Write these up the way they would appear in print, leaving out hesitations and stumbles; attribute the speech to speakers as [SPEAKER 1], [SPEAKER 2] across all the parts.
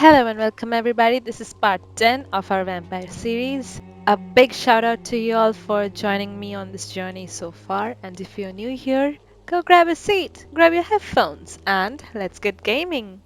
[SPEAKER 1] Hello and welcome everybody. This is part 10 of our vampire series. A big shout out to you all for joining me on this journey so far. And if you're new here, go grab a seat, grab your headphones, and let's get gaming.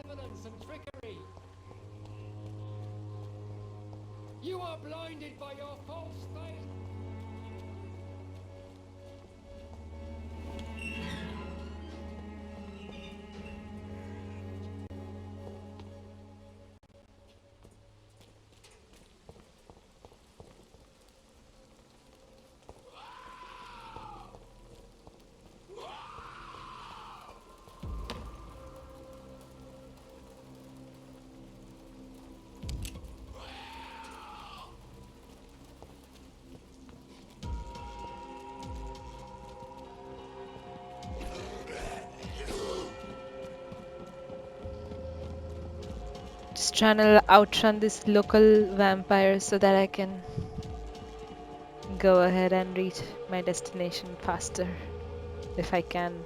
[SPEAKER 2] Evidence and trickery. You are blinded by your false faith.
[SPEAKER 1] Just trying to outrun this local vampire so that I can go ahead and reach my destination faster if I can.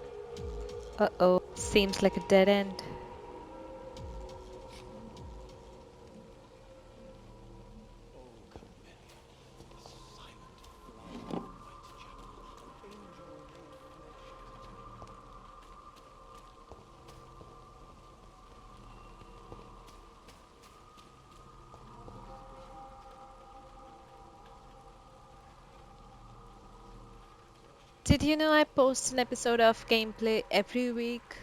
[SPEAKER 1] Uh-oh, seems like a dead end. Did you know I post an episode of gameplay every week?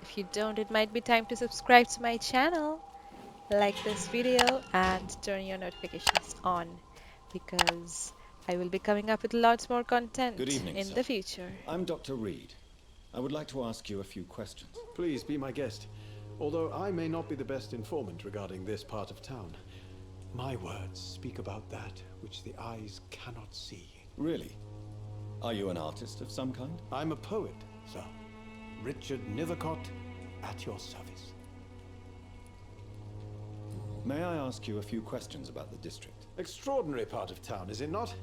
[SPEAKER 1] If you don't, it might be time to subscribe to my channel, like this video, and turn your notifications on because I will be coming up with lots more
[SPEAKER 3] Good
[SPEAKER 1] content
[SPEAKER 3] evening,
[SPEAKER 1] in
[SPEAKER 3] sir.
[SPEAKER 1] the future.
[SPEAKER 3] I'm Dr. Reed. I would like to ask you a few questions.
[SPEAKER 4] Please be my guest, although I may not be the best informant regarding this part of town. My words speak about that which the eyes cannot see.
[SPEAKER 3] Really? Are you an artist of some kind?
[SPEAKER 4] I'm a poet, sir. Richard Nethercott, at your service.
[SPEAKER 3] May I ask you a few questions about the district?
[SPEAKER 4] Extraordinary part of town, is it not?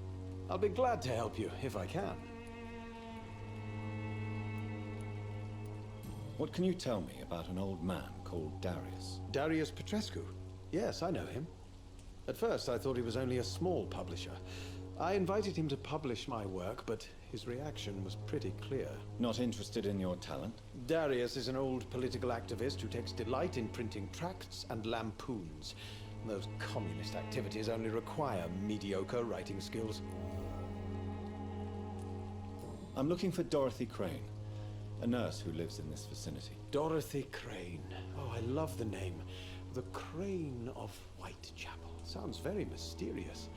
[SPEAKER 4] I'll be glad to help you, if I can.
[SPEAKER 3] What can you tell me about an old man called Darius?
[SPEAKER 4] Darius Petrescu. Yes, I know him. At first, I thought he was only a small publisher. I invited him to publish my work, but his reaction was pretty clear.
[SPEAKER 3] Not interested in your talent?
[SPEAKER 4] Darius is an old political activist who takes delight in printing tracts and lampoons. Those communist activities only require mediocre writing skills.
[SPEAKER 3] I'm looking for Dorothy Crane, a nurse who lives in this vicinity.
[SPEAKER 4] Dorothy Crane. Oh, I love the name. The Crane of Whitechapel. Sounds very mysterious.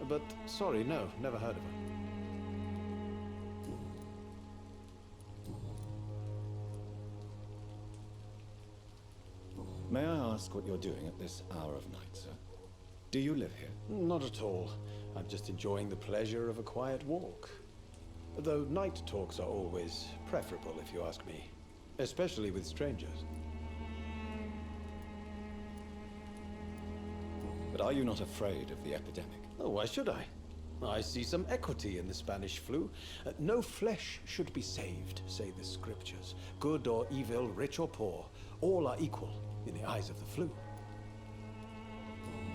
[SPEAKER 4] But, sorry, no, never heard of her.
[SPEAKER 3] May I ask what you're doing at this hour of night, sir? Do you live here?
[SPEAKER 4] Not at all. I'm just enjoying the pleasure of a quiet walk. Though night talks are always preferable, if you ask me. Especially with strangers.
[SPEAKER 3] But are you not afraid of the epidemic?
[SPEAKER 4] Oh, why should I? I see some equity in the Spanish flu. No flesh should be saved, say the scriptures. Good or evil, rich or poor, all are equal in the eyes of the flu.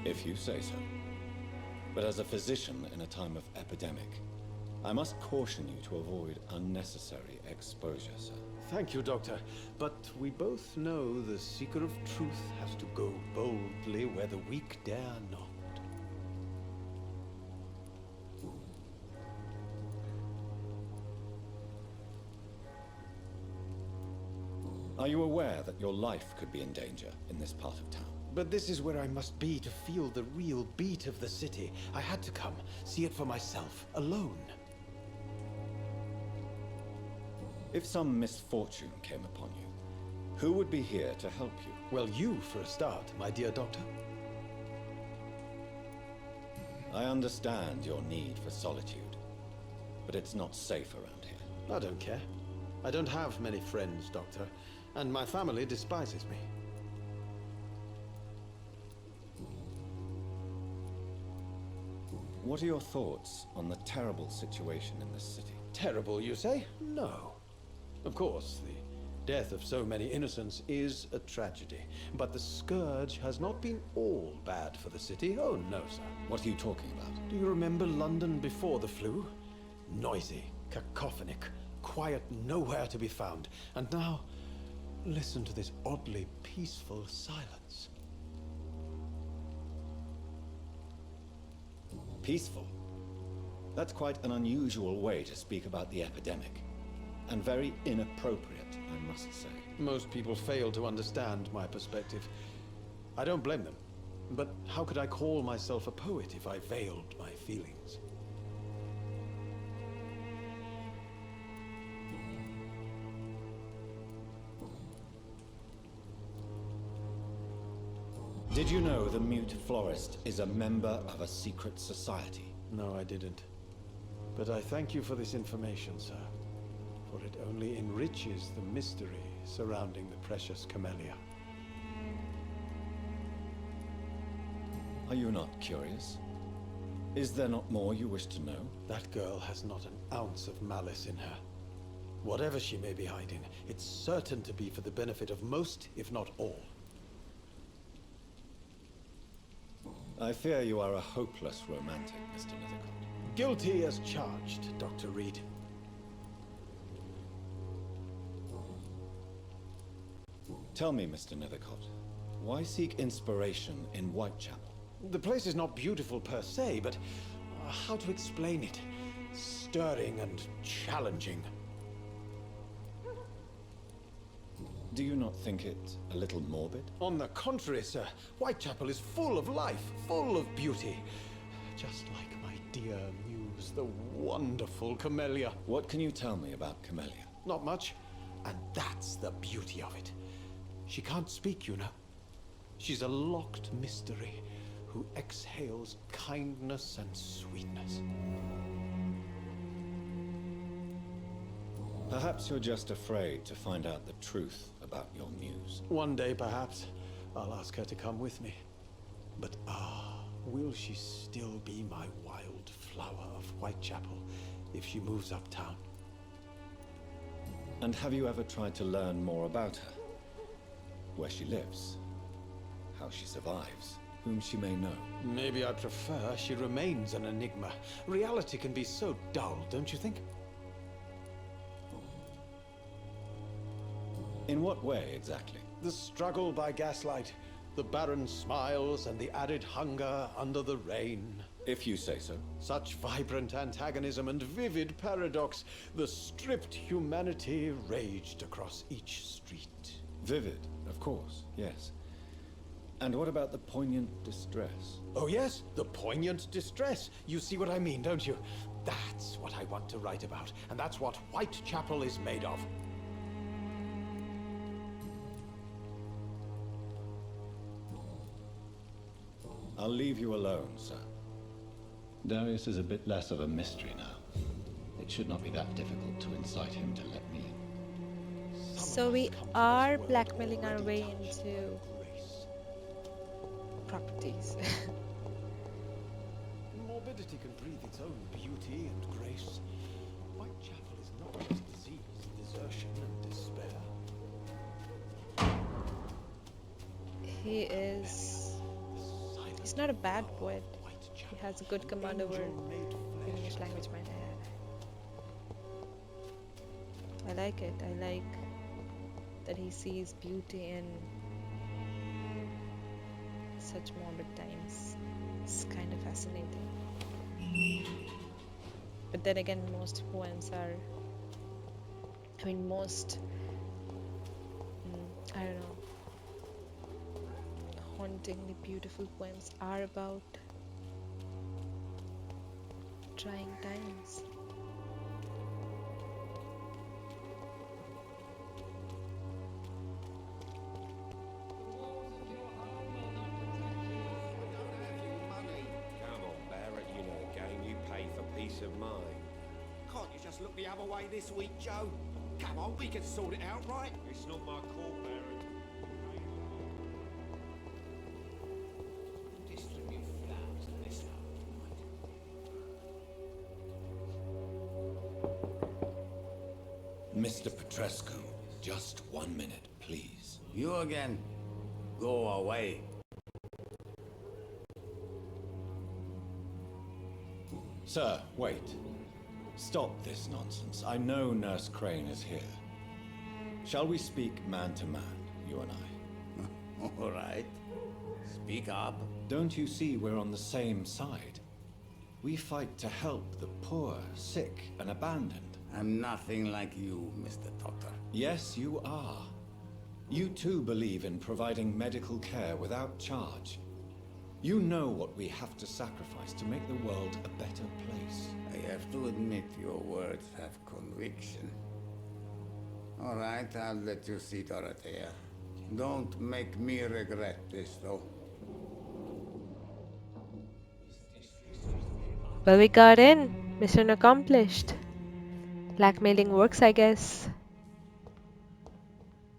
[SPEAKER 3] If you say so. But as a physician in a time of epidemic, I must caution you to avoid unnecessary exposure, sir.
[SPEAKER 4] Thank you, Doctor. But we both know the seeker of truth has to go boldly where the weak dare not.
[SPEAKER 3] Are you aware that your life could be in danger in this part of town?
[SPEAKER 4] But this is where I must be to feel the real beat of the city. I had to come, see it for myself, alone.
[SPEAKER 3] If some misfortune came upon you, who would be here to help you?
[SPEAKER 4] Well, you for a start, my dear doctor.
[SPEAKER 3] I understand your need for solitude, but it's not safe around here.
[SPEAKER 4] I don't care. I don't have many friends, Doctor, and my family despises me.
[SPEAKER 3] What are your thoughts on the terrible situation in this city?
[SPEAKER 4] Terrible, you say? No. Of course, the death of so many innocents is a tragedy. But the scourge has not been all bad for the city. Oh, no, sir.
[SPEAKER 3] What are you talking about?
[SPEAKER 4] Do you remember London before the flu? Noisy, cacophonic, quiet nowhere to be found. And now, listen to this oddly peaceful silence.
[SPEAKER 3] Peaceful? That's quite an unusual way to speak about the epidemic. And very inappropriate, I must say.
[SPEAKER 4] Most people fail to understand my perspective. I don't blame them. But how could I call myself a poet if I veiled my feelings?
[SPEAKER 3] Did you know the mute florist is a member of a secret society?
[SPEAKER 4] No, I didn't. But I thank you for this information, sir. For it only enriches the mystery surrounding the precious camellia.
[SPEAKER 3] Are you not curious? Is there not more you wish to know?
[SPEAKER 4] That girl has not an ounce of malice in her. Whatever she may be hiding, it's certain to be for the benefit of most, if not all.
[SPEAKER 3] I fear you are a hopeless romantic, Mr. Nethercott.
[SPEAKER 4] Guilty as charged, Dr. Reed.
[SPEAKER 3] Tell me, Mr. Nethercott, why seek inspiration in Whitechapel?
[SPEAKER 4] The place is not beautiful per se, but how to explain it? Stirring and challenging.
[SPEAKER 3] Do you not think it a little morbid?
[SPEAKER 4] On the contrary, sir. Whitechapel is full of life, full of beauty. Just like my dear muse, the wonderful Camellia.
[SPEAKER 3] What can you tell me about Camellia?
[SPEAKER 4] Not much, and that's the beauty of it. She can't speak, you know. She's a locked mystery who exhales kindness and sweetness.
[SPEAKER 3] Perhaps you're just afraid to find out the truth about your muse.
[SPEAKER 4] One day, perhaps, I'll ask her to come with me. But will she still be my wild flower of Whitechapel if she moves uptown?
[SPEAKER 3] And have you ever tried to learn more about her? Where she lives, how she survives, whom she may know?
[SPEAKER 4] Maybe I prefer she remains an enigma. Reality can be so dull, don't you think?
[SPEAKER 3] In what way, exactly?
[SPEAKER 4] The struggle by gaslight, the barren smiles and the added hunger under the rain.
[SPEAKER 3] If you say so.
[SPEAKER 4] Such vibrant antagonism and vivid paradox. The stripped humanity raged across each street.
[SPEAKER 3] Vivid, of course, yes. And what about the poignant distress?
[SPEAKER 4] Oh yes, the poignant distress. You see what I mean, don't you? That's what I want to write about, and that's what Whitechapel is made of.
[SPEAKER 3] I'll leave you alone, sir. Darius is a bit less of a mystery now. It should not be that difficult to incite him to let me in.
[SPEAKER 1] So we are blackmailing our way into properties.
[SPEAKER 4] Morbidity can breathe its own beauty and grace. Whitechapel is not just disease, desertion, and despair.
[SPEAKER 1] He's not a bad poet. He has a good command over English language, man. I like it. I like that he sees beauty in such morbid times. It's kind of fascinating. But then again, most poems are, most, I don't know, hauntingly beautiful poems are about trying times.
[SPEAKER 2] of mine.
[SPEAKER 5] Can't you just look the other way this week, Joe? Come on, we can sort it out, right?
[SPEAKER 2] It's not my call, Baron.
[SPEAKER 5] Distribute flowers to this
[SPEAKER 3] Mr. Petrescu, just 1 minute, please.
[SPEAKER 5] You again? Go away.
[SPEAKER 3] Sir, wait. Stop this nonsense. I know Nurse Crane is here. Shall we speak man to man, you and I?
[SPEAKER 5] All right. Speak up.
[SPEAKER 3] Don't you see we're on the same side? We fight to help the poor, sick, and abandoned.
[SPEAKER 5] I'm nothing like you, Mr. Doctor.
[SPEAKER 3] Yes, you are. You too believe in providing medical care without charge. You know what we have to sacrifice to make the world a better place.
[SPEAKER 5] I have to admit your words have conviction. All right, I'll let you see Dorothea. Don't make me regret this, though.
[SPEAKER 1] Well, we got in. Mission accomplished. Blackmailing works, I guess.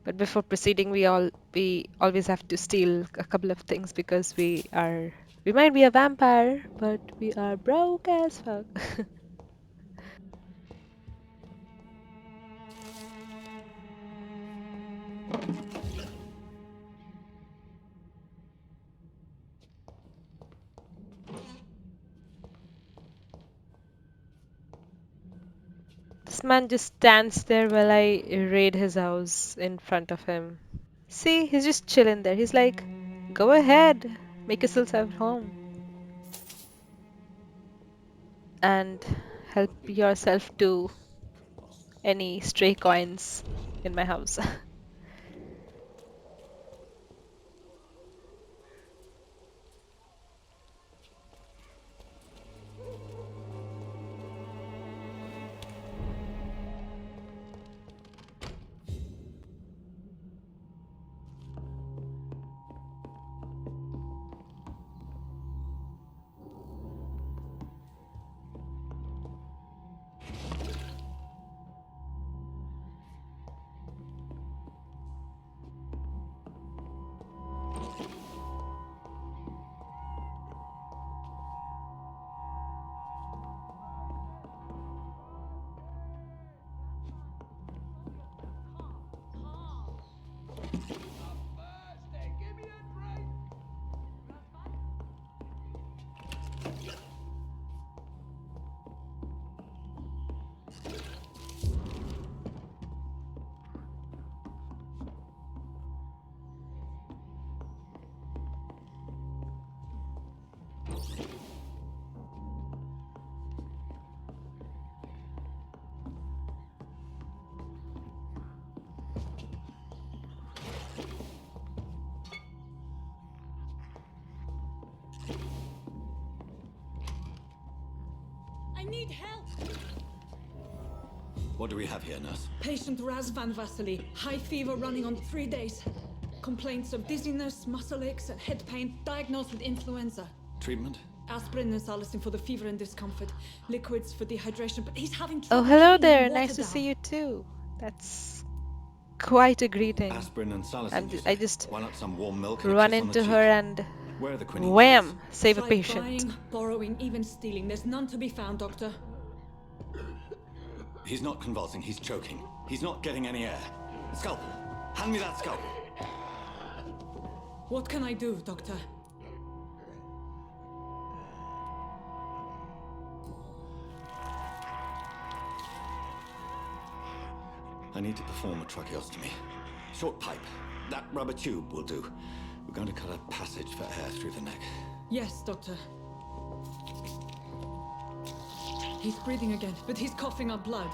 [SPEAKER 1] But before proceeding, we always have to steal a couple of things because we might be a vampire, but we are broke as fuck. This man just stands there while I raid his house in front of him. See, he's just chilling there. He's like, go ahead, make yourself at home. And help yourself to any stray coins in my house.
[SPEAKER 6] I need help!
[SPEAKER 3] What do we have here, nurse?
[SPEAKER 6] Patient Raz Van Vasily. High fever running on 3 days. Complaints of dizziness, muscle aches, and head pain. Diagnosed with influenza.
[SPEAKER 3] Treatment?
[SPEAKER 6] Aspirin and salicin for the fever and discomfort. Liquids for dehydration, but he's having
[SPEAKER 1] Oh,
[SPEAKER 6] trouble
[SPEAKER 1] hello
[SPEAKER 6] keeping
[SPEAKER 1] there.
[SPEAKER 6] water
[SPEAKER 1] Nice to
[SPEAKER 6] down.
[SPEAKER 1] see you too. That's quite a greeting.
[SPEAKER 3] Aspirin and salicin.
[SPEAKER 1] And
[SPEAKER 3] you
[SPEAKER 1] I
[SPEAKER 3] say?
[SPEAKER 1] just
[SPEAKER 3] Why not some warm milk and a
[SPEAKER 1] run
[SPEAKER 3] kiss on the
[SPEAKER 1] into her
[SPEAKER 3] cheek?
[SPEAKER 1] and
[SPEAKER 3] Where are the quinine?
[SPEAKER 1] wham! Save a
[SPEAKER 6] Tried
[SPEAKER 1] patient.
[SPEAKER 6] buying, borrowing, even stealing. There's none to be found, Doctor.
[SPEAKER 3] He's not convulsing, he's choking. He's not getting any air. Scalpel! Hand me that scalpel!
[SPEAKER 6] What can I do, Doctor?
[SPEAKER 3] I need to perform a tracheostomy. Short pipe. That rubber tube will do. We're going to cut a passage for air through the neck.
[SPEAKER 6] Yes, Doctor. He's breathing again, but he's coughing up blood.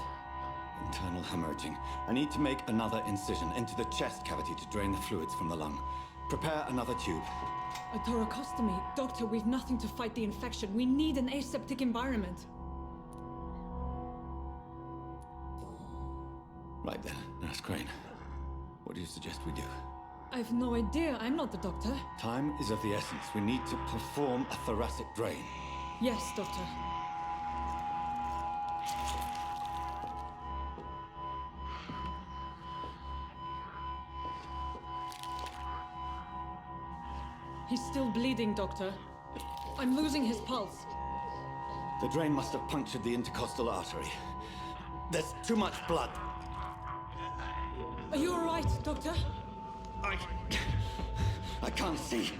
[SPEAKER 3] Internal hemorrhaging. I need to make another incision into the chest cavity to drain the fluids from the lung. Prepare another tube.
[SPEAKER 6] A thoracostomy. Doctor, we've nothing to fight the infection. We need an aseptic environment.
[SPEAKER 3] Right then, Nurse Crane. What do you suggest we do?
[SPEAKER 6] I've no idea. I'm not the doctor.
[SPEAKER 3] Time is of the essence. We need to perform a thoracic drain.
[SPEAKER 6] Yes, Doctor. He's still bleeding, Doctor. I'm losing his pulse.
[SPEAKER 3] The drain must have punctured the intercostal artery. There's too much blood.
[SPEAKER 6] Are you alright, Doctor?
[SPEAKER 3] I can't see.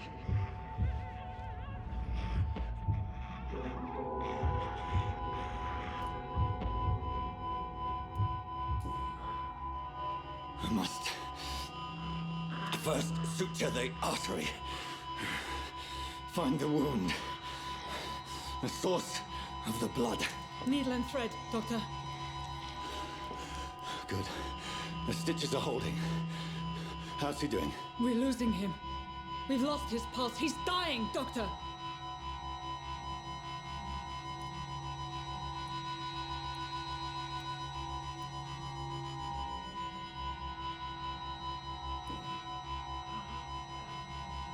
[SPEAKER 3] I must first suture the artery. Find the wound. The source of the blood.
[SPEAKER 6] Needle and thread, Doctor.
[SPEAKER 3] Good. The stitches are holding. How's he doing?
[SPEAKER 6] We're losing him. We've lost his pulse. He's dying, Doctor!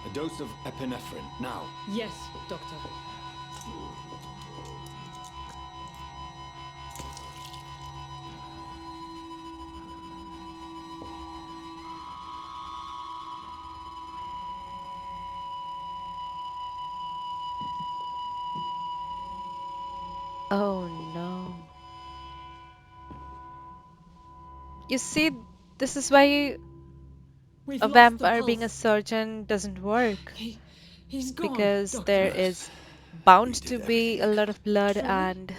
[SPEAKER 3] A dose of epinephrine, now.
[SPEAKER 6] Yes, Doctor.
[SPEAKER 1] Oh no. You see, this is why
[SPEAKER 6] We've
[SPEAKER 1] a
[SPEAKER 6] lost the
[SPEAKER 1] vampire being a
[SPEAKER 6] pulse.
[SPEAKER 1] surgeon doesn't work.
[SPEAKER 6] He's gone,
[SPEAKER 1] Because
[SPEAKER 6] Doctor.
[SPEAKER 1] there is bound
[SPEAKER 3] You did
[SPEAKER 1] to be a
[SPEAKER 3] everything.
[SPEAKER 1] lot of blood
[SPEAKER 6] Truly?
[SPEAKER 1] and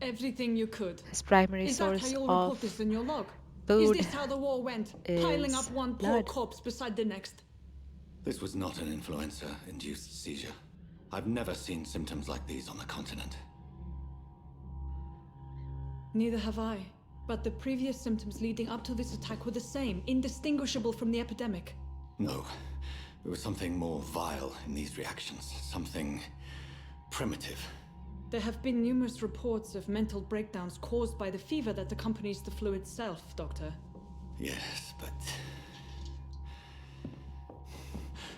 [SPEAKER 6] Everything you could.
[SPEAKER 1] his primary
[SPEAKER 6] Is that how
[SPEAKER 1] source
[SPEAKER 6] you'll
[SPEAKER 1] of
[SPEAKER 6] report this in your log?
[SPEAKER 1] food
[SPEAKER 6] Is this how the war went? Piling
[SPEAKER 1] is
[SPEAKER 6] up one poor
[SPEAKER 1] blood.
[SPEAKER 6] corpse beside the next?
[SPEAKER 3] This was not an influenza-induced seizure. I've never seen symptoms like these on the continent.
[SPEAKER 6] Neither have I. But the previous symptoms leading up to this attack were the same, indistinguishable from the epidemic.
[SPEAKER 3] No. There was something more vile in these reactions. Something primitive.
[SPEAKER 6] There have been numerous reports of mental breakdowns caused by the fever that accompanies the flu itself, Doctor.
[SPEAKER 3] Yes, but...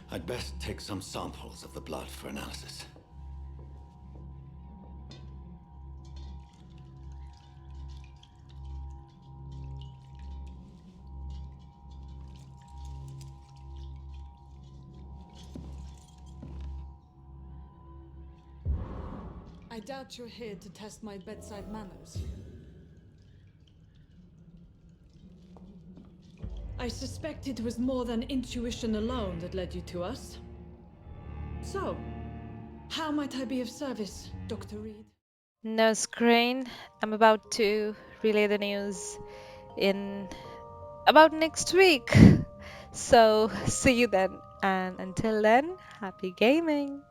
[SPEAKER 3] I'd best take some samples of the blood for analysis.
[SPEAKER 6] I doubt you're here to test my bedside manners. I suspect it was more than intuition alone that led you to us. So, how might I be of service, Dr. Reed?
[SPEAKER 1] No screen. I'm about to relay the news in about next week. So see you then. And until then, happy gaming.